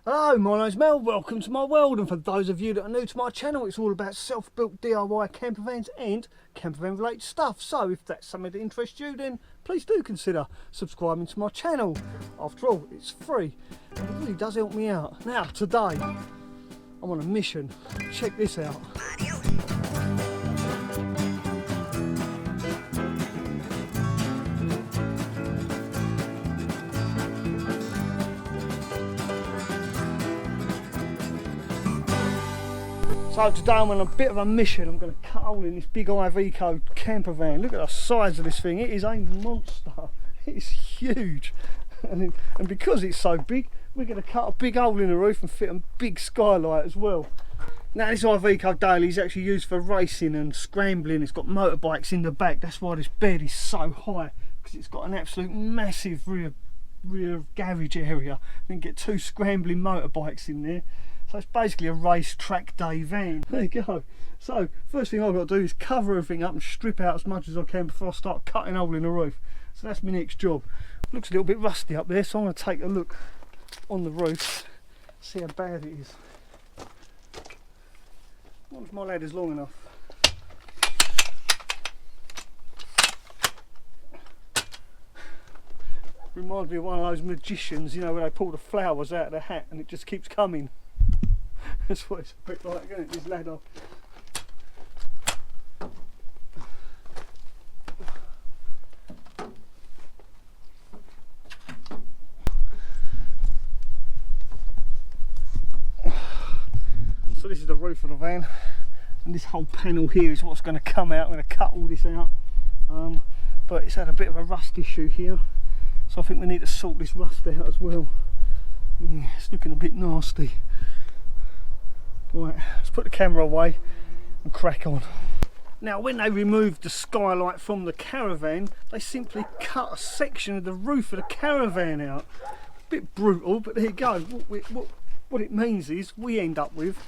Hello, my name's Mel, welcome to my world, and for those of you that are new to my channel, it's all about self-built DIY camper vans and camper van related stuff. So if that's something that interests you, then please do consider subscribing to my channel. After all, it's free and it really does help me out. Now today, I'm on a mission. Check this out. So today I'm on a bit of a mission. I'm going to cut a hole in this big Iveco camper van. Look at the size of this thing. It is a monster. It's huge. And because it's so big, we're going to cut a big hole in the roof and fit a big skylight as well. Now this Iveco Daily is actually used for racing and scrambling. It's got motorbikes in the back. That's why this bed is so high, because it's got an absolute massive rear garage area. Then get two scrambling motorbikes in there. So it's basically a race track day van. There you go. So first thing I've got to do is cover everything up and strip out as much as I can before I start cutting a hole in the roof. So that's my next job. Looks a little bit rusty up there, so I'm going to take a look on the roof, see how bad it is. I wonder if my ladder's long enough. Reminds me of one of those magicians, you know, where they pull the flowers out of the hat and it just keeps coming. That's what it's a bit like, isn't it, this ladder? So this is the roof of the van, and this whole panel here is what's going to come out. I'm going to cut all this out, but it's had a bit of a rust issue here, so I think we need to sort this rust out as well. Yeah, it's looking a bit nasty. Right, let's put the camera away and crack on. Now when they removed the skylight from the caravan, they simply cut a section of the roof of the caravan out. A bit brutal, but there you go. What it means is we end up with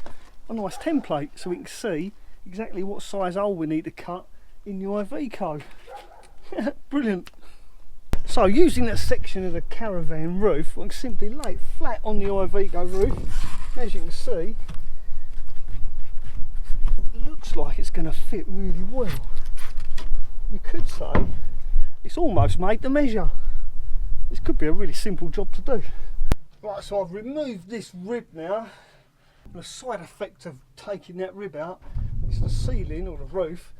a nice template so we can see exactly what size hole we need to cut in the Iveco. Brilliant. So using that section of the caravan roof, I can simply lay it flat on the Iveco roof. As you can see, it looks like it's going to fit really well. You could say it's almost made to measure. This could be a really simple job to do. Right, so I've removed this rib now. The side effect of taking that rib out is the ceiling, or the roof,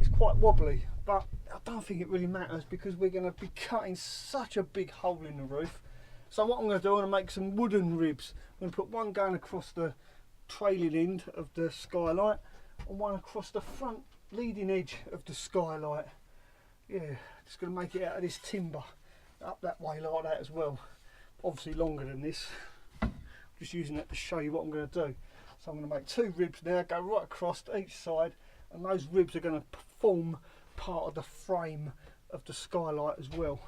is quite wobbly, but I don't think it really matters because we're going to be cutting such a big hole in the roof. So what I'm going to do, I'm going to make some wooden ribs. I'm going to put one going across the trailing end of the skylight and one across the front leading edge of the skylight. Yeah, just going to make it out of this timber up that way like that as well. Obviously longer than this. Just using that to show you what I'm going to do. So I'm going to make two ribs now, go right across to each side, and those ribs are going to form part of the frame of the skylight as well.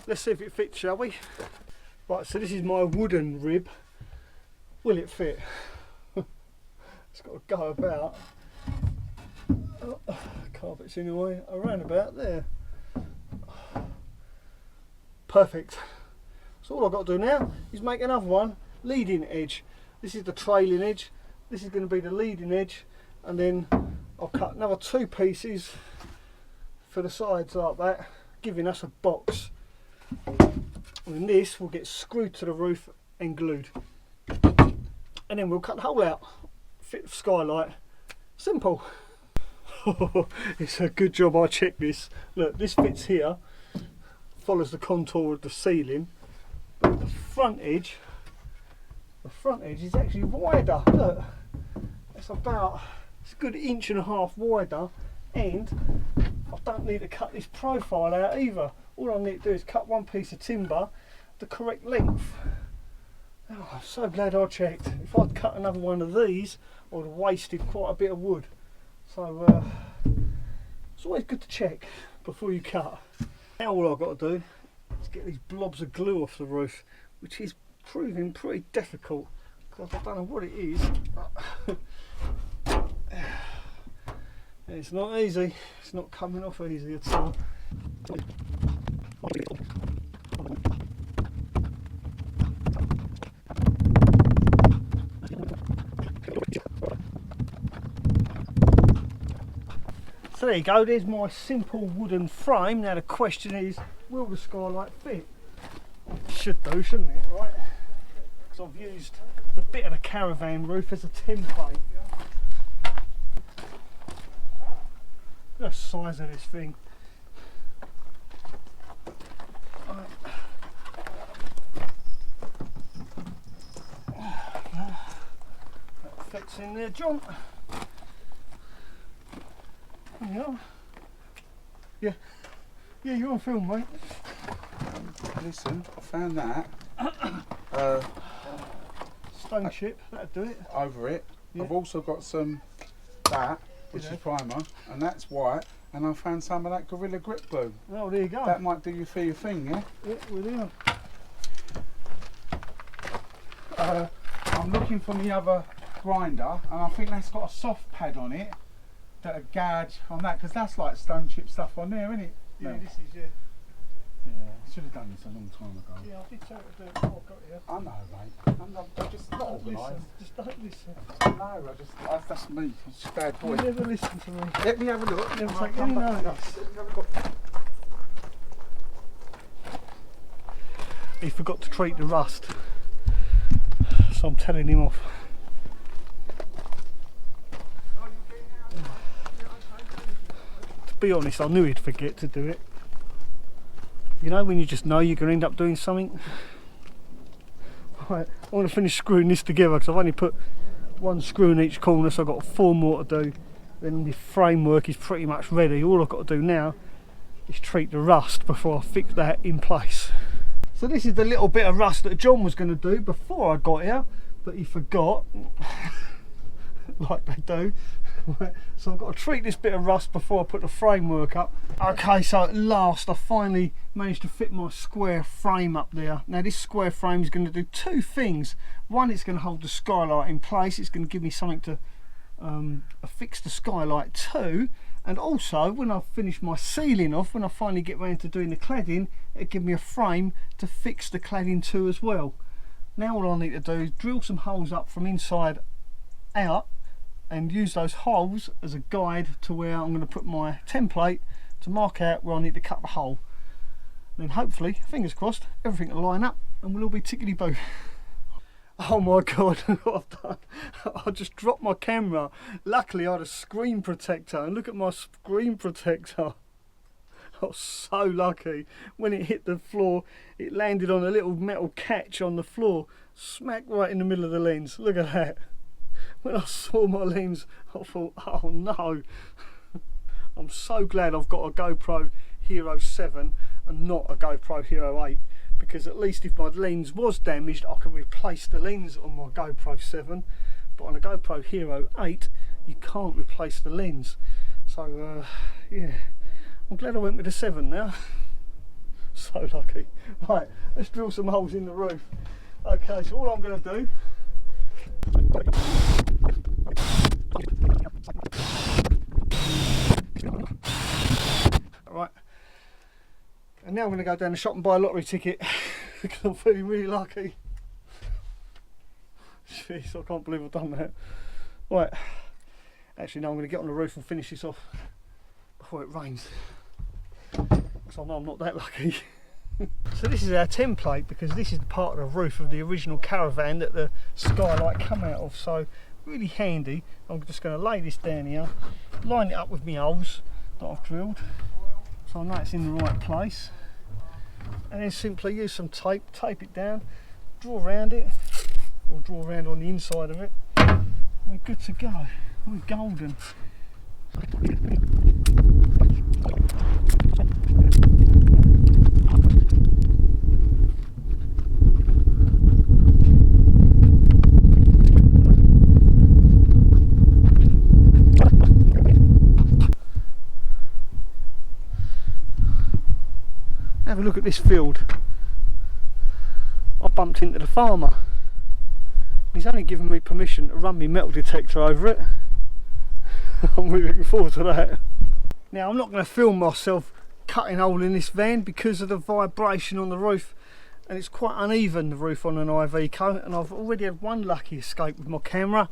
Let's see if it fits, shall we? Right, so this is my wooden rib. Will it fit? It's got to go about. Oh, carpet's in the way, around about there. Perfect. So all I've got to do now is make another one, leading edge. This is the trailing edge, this is going to be the leading edge, and then I'll cut another two pieces for the sides like that, giving us a box. And then this will get screwed to the roof and glued, and then we'll cut the hole out, fit the skylight. Simple. It's a good job I checked this. Look, this fits here, follows the contour of the ceiling, but the front edge is actually wider. Look, it's a good 1.5 inches wider and I don't need to cut this profile out either. All I need to do is cut one piece of timber the correct length. Oh, I'm so glad I checked. If I'd cut another one of these, I would have wasted quite a bit of wood. So it's always good to check before you cut. Now all I've got to do is get these blobs of glue off the roof, which is proving pretty difficult because I don't know what it is. It's not easy. It's not coming off easy at all. So there you go, there's my simple wooden frame. Now the question is, will the skylight fit? It should do, shouldn't it, right? Because I've used a bit of the caravan roof as a template. Look at the size of this thing. That fits in there, John. Yeah, you're on film, mate. Listen, I found that. Stone chip, that'd do it. Over it. Yeah. I've also got some which is primer, and that's white. And I found some of that Gorilla Grip glue. Oh, there you go. That might do you for your thing, yeah? Yeah, we're there. I'm looking for the other grinder, and I think that's got a soft pad on it. That a gouge on that, because that's like stone chip stuff on there, isn't it? Yeah, No. this is, yeah. Yeah, should have done this a long time ago. Yeah, I did tell her to do it before I got here. I know, mate. I'm just not Don't organised. listen, just don't listen. No, that's me. I'm just a bad boy. You never listen to me. Let me have a look. Never I'll take come any back. notice. Let me have a look. He forgot to treat the rust, so I'm telling him off. To be honest, I knew he'd forget to do it. You know when you just know you're going to end up doing something? Right, I want to finish screwing this together because I've only put one screw in each corner, so I've got 4 more to do. Then the framework is pretty much ready. All I've got to do now is treat the rust before I fix that in place. So this is the little bit of rust that John was going to do before I got here, but he forgot, like they do. So I've got to treat this bit of rust before I put the framework up. Okay, so at last I finally managed to fit my square frame up there. Now this square frame is going to do 2 things. One, it's going to hold the skylight in place. It's going to give me something to affix the skylight to. And also, when I've finished my sealing off, when I finally get round to doing the cladding, it'll give me a frame to fix the cladding to as well. Now all I need to do is drill some holes up from inside out and use those holes as a guide to where I'm going to put my template to mark out where I need to cut the hole. Then hopefully, fingers crossed, everything will line up and we'll all be tickety-boo. Oh my god, what I've done. I just dropped my camera. Luckily I had a screen protector, and look at my screen protector. I was so lucky. When it hit the floor, it landed on a little metal catch on the floor, smack right in the middle of the lens. Look at that. When I saw my lens, I thought, oh no. I'm so glad I've got a GoPro Hero 7 and not a GoPro Hero 8, because at least if my lens was damaged, I can replace the lens on my GoPro 7, but on a GoPro Hero 8 you can't replace the lens. So yeah, I'm glad I went with the 7 now. So lucky. Right, let's drill some holes in the roof. Okay, so all I'm going to do, right, and now I'm going to go down the shop and buy a lottery ticket because I'm feeling really lucky. Jeez, I can't believe I've done that. Right, actually no, I'm going to get on the roof and finish this off before it rains, because I know I'm not that lucky. So this is our template, because this is the part of the roof of the original caravan that the skylight come out of, so really handy. I'm just going to lay this down here, line it up with my holes that I've drilled, so I know it's in the right place, and then simply use some tape, tape it down, draw around it, or draw around on the inside of it, and we're good to go. We're golden. Have a look at this field. I bumped into the farmer. He's only given me permission to run my metal detector over it. I'm really looking forward to that. Now I'm not going to film myself cutting a hole in this van because of the vibration on the roof, and it's quite uneven, the roof on an Iveco, and I've already had one lucky escape with my camera,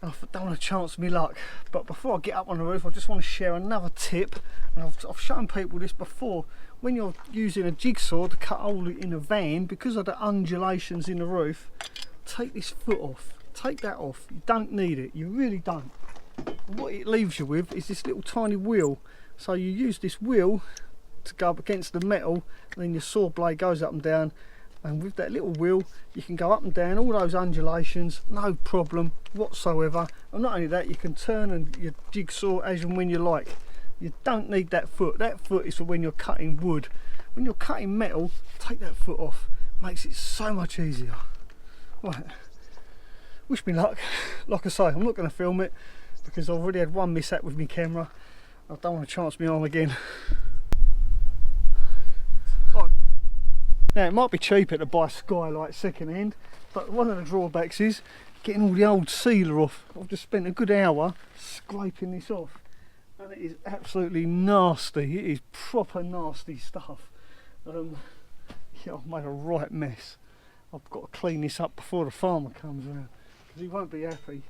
and I don't want to chance my luck. But before I get up on the roof, I just want to share another tip, and I've shown people this before. When you're using a jigsaw to cut a hole in a van, because of the undulations in the roof, take this foot off, take that off. You don't need it, you really don't. And what it leaves you with is this little tiny wheel. So you use this wheel to go up against the metal, and then your saw blade goes up and down, and with that little wheel you can go up and down all those undulations, no problem whatsoever. And not only that, you can turn your jigsaw as and when you like. You don't need that foot. That foot is for when you're cutting wood. When you're cutting metal, take that foot off. Makes it so much easier. Right, wish me luck. Like I say, I'm not going to film it because I've already had one mishap with my camera. I don't want to chance my arm again. Now it might be cheaper to buy Skylight second hand, but one of the drawbacks is getting all the old sealer off. I've just spent a good hour scraping this off, and it is absolutely nasty. It is proper nasty stuff. Yeah, I've made a right mess. I've got to clean this up before the farmer comes around because he won't be happy.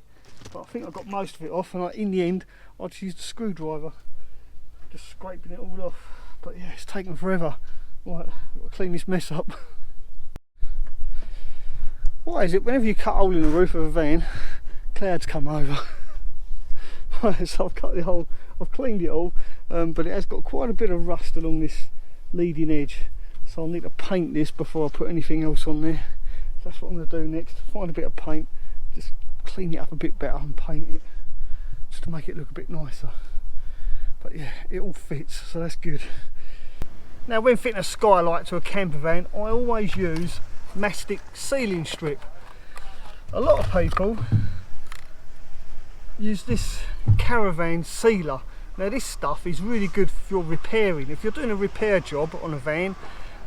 But I think I got most of it off, and in the end I just used a screwdriver, just scraping it all off. But yeah, it's taken forever. Right, I've got to clean this mess up. Why is it whenever you cut a hole in the roof of a van, clouds come over? Right, so I've cut the hole, I've cleaned it all, but it has got quite a bit of rust along this leading edge, so I'll need to paint this before I put anything else on there. So that's what I'm going to do next. Find a bit of paint, just clean it up a bit better and paint it, just to make it look a bit nicer. But yeah, it all fits, so that's good. Now when fitting a Skylight to a camper van, I always use Mastic Sealing Strip. A lot of people use this caravan sealer. Now this stuff is really good for repairing. If you're doing a repair job on a van,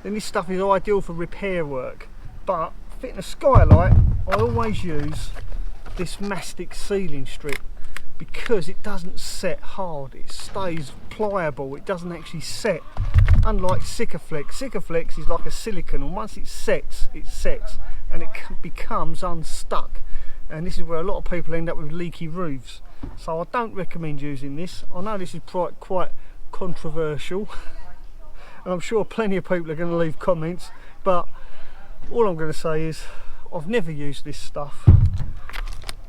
then this stuff is ideal for repair work. But fitting a Skylight, I always use this Mastic Sealing Strip because it doesn't set hard, it stays pliable, it doesn't actually set. Unlike Sikaflex, Sikaflex is like a silicone, and once it sets and it becomes unstuck, and this is where a lot of people end up with leaky roofs. So I don't recommend using this. I know this is quite controversial and I'm sure plenty of people are going to leave comments, but all I'm going to say is I've never used this stuff.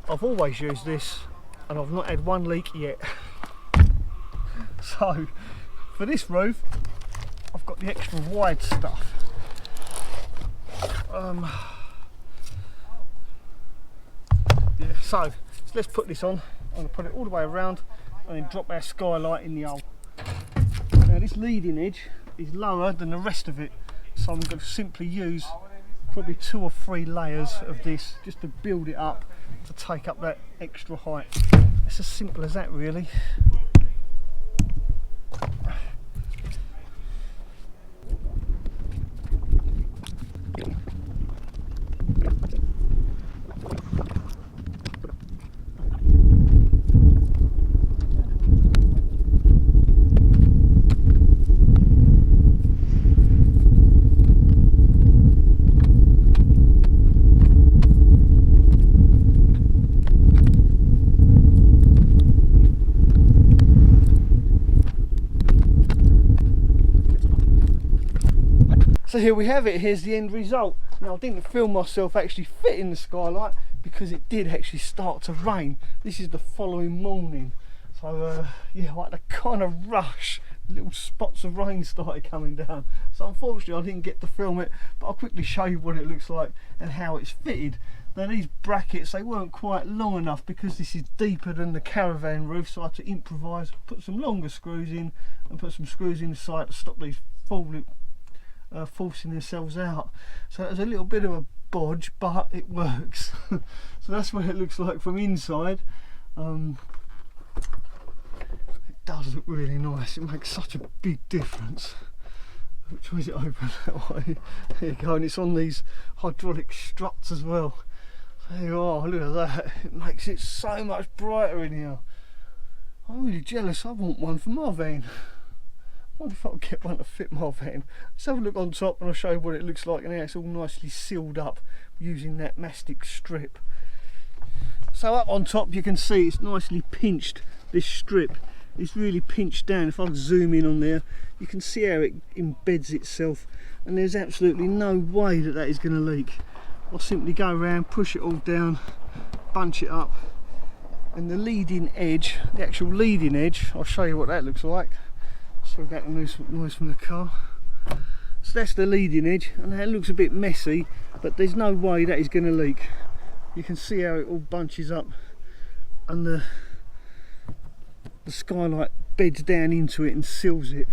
I've always used this and I've not had one leak yet. So for this roof I've got the extra wide stuff. Yeah, so let's put this on. I'm going to put it all the way around and then drop our Skylight in the hole. Now this leading edge is lower than the rest of it, so I'm going to simply use probably 2 or 3 layers of this just to build it up to take up that extra height. It's as simple as that really. So here we have it, here's the end result. Now I didn't film myself actually fitting the Skylight because it did actually start to rain. This is the following morning. So yeah, I had to kind of rush. Little spots of rain started coming down. So unfortunately I didn't get to film it, but I'll quickly show you what it looks like and how it's fitted. Now these brackets, they weren't quite long enough because this is deeper than the caravan roof, so I had to improvise, put some longer screws in and put some screws in the side to stop these forcing themselves out. So it was a little bit of a bodge, but it works. So that's what it looks like from inside. It does look really nice. It makes such a big difference. Which way is it open? That way. There you go, and it's on these hydraulic struts as well. There you are, look at that. It makes it so much brighter in here. I'm really jealous, I want one for my van. I wonder if I can get one to fit my van. Let's have a look on top and I'll show you what it looks like, and how it's all nicely sealed up using that mastic strip. So up on top you can see it's nicely pinched, this strip. It's really pinched down. If I zoom in on there, you can see how it embeds itself, and there's absolutely no way that that is going to leak. I'll simply go around, push it all down, bunch it up, and the leading edge, the actual leading edge, I'll show you what that looks like. Sorry about the noise from the car. So that's the leading edge, and that looks a bit messy, but there's no way that is going to leak. You can see how it all bunches up, and the skylight beds down into it and seals it,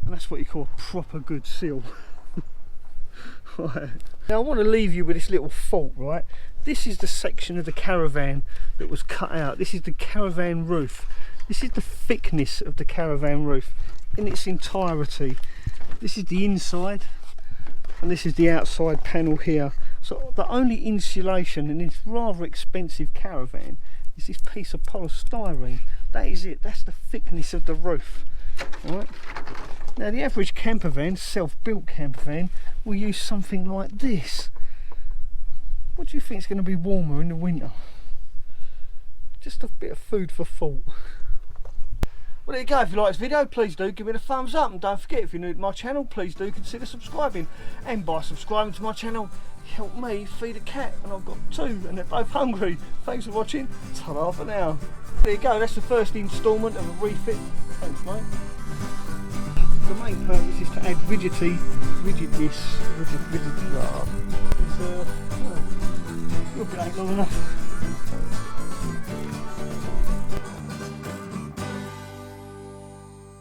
and that's what you call a proper good seal. Right. Now I want to leave you with this little fault, right? This is the section of the caravan that was cut out. This is the caravan roof. This is the thickness of the caravan roof in its entirety. This is the inside, and this is the outside panel here. So the only insulation in this rather expensive caravan is this piece of polystyrene. That is it, that's the thickness of the roof. Right. Now the average camper van, self-built camper van, will use something like this. What do you think is going to be warmer in the winter? Just a bit of food for thought. Well, there you go. If you like this video, please do give it a thumbs up, and don't forget, if you're new to my channel, please do consider subscribing, and by subscribing to my channel help me feed a cat, and I've got two and they're both hungry. Thanks for watching. Ta-ra for now. There you go, that's the first instalment of a refit. Thanks mate. The main purpose is to add rigidness. It's, your bit ain't long enough.